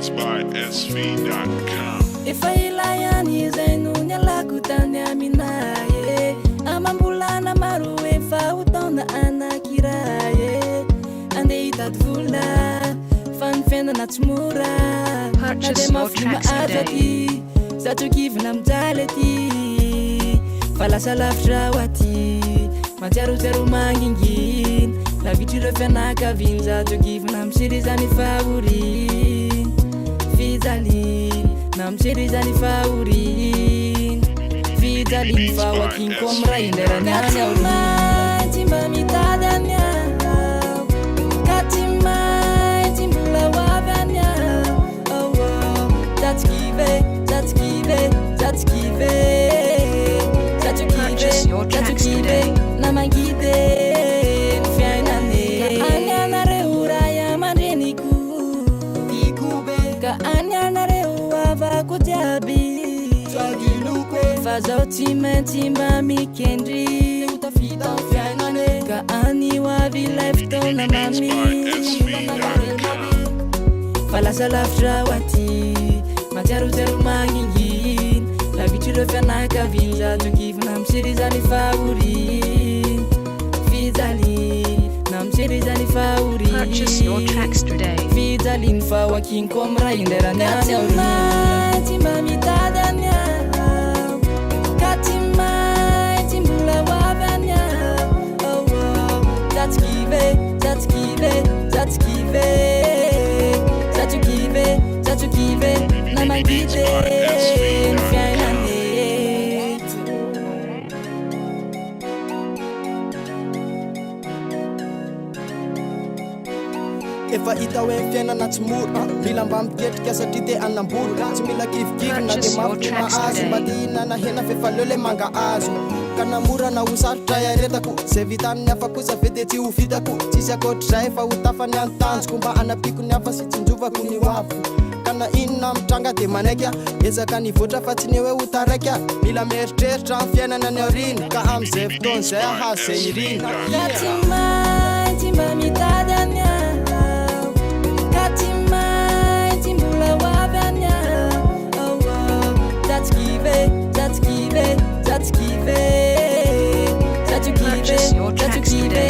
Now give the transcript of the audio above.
Mixed by SV.com. Efa ilayani zainony alako tany aminaye amambolana maro efa utaona anakiraye ande hitady vola fa ny fiainana tsy mora ade mafy mahazo aty zatokivina mijaly aty fa lasa lavitra ho aty matsiarotsiaro manginginy lavitrireo fianakaviny zatokivina misirizany fahorin fijaliny na misirizany fahorin fijaliny fa hoakiny ko amy ray indrarany any aory tsy mba mitady any ao ka tsy maintsy mbola hoavy any ao zatsokive zatsokive zatsokive zatsokive na mangidy ny fiainane ka any anareo ray aman-dreniko ka any anareo avako jiaby fa zaho tsy maintsy mba mikendry utafita fiainane ka any hoavy ilay fotoana mami fa lasa lavitra ho aty matsiarotsiaro manginginy lavitrireo fianakaviny zatokivina misirizany fahorin fijaliny na misirizany fahorin fijaliny fa hoakiny ko amy ray indrarany any aory tsy mba mitady any ao ka tsy maintsy mbola hoavy any ao zatsokive zatsokive zatsokive zatsokive zatsokive na mangidy ny fiainane efa hita hoe fiainana tsy mora mila mba miketrika satria te anambola tsy mila kivikivina de mafy mahazo mba tihinana hena fefa leo le manga azo ka namora na ho sarotra iaretako zay vitan'ny hafa kosa ve de tsy ho vitako tsisy akoatrizay fa ho tafany antanjoko mba anapiko ny hafa sy tsinjovako ny hoafo ka na inona mitranga de manaika ezaka nivoatra fa tsy ny hoe ho taraika mila mieritreritra ny fiainana ny aoriny ka am'izay fotoana zay ahazo zay irina ka tsy maintsy mba mitady any ao ka tsy maintsy mbola hoavy any ao zatsokive zatsokive zatsokive zatsokive zatsokive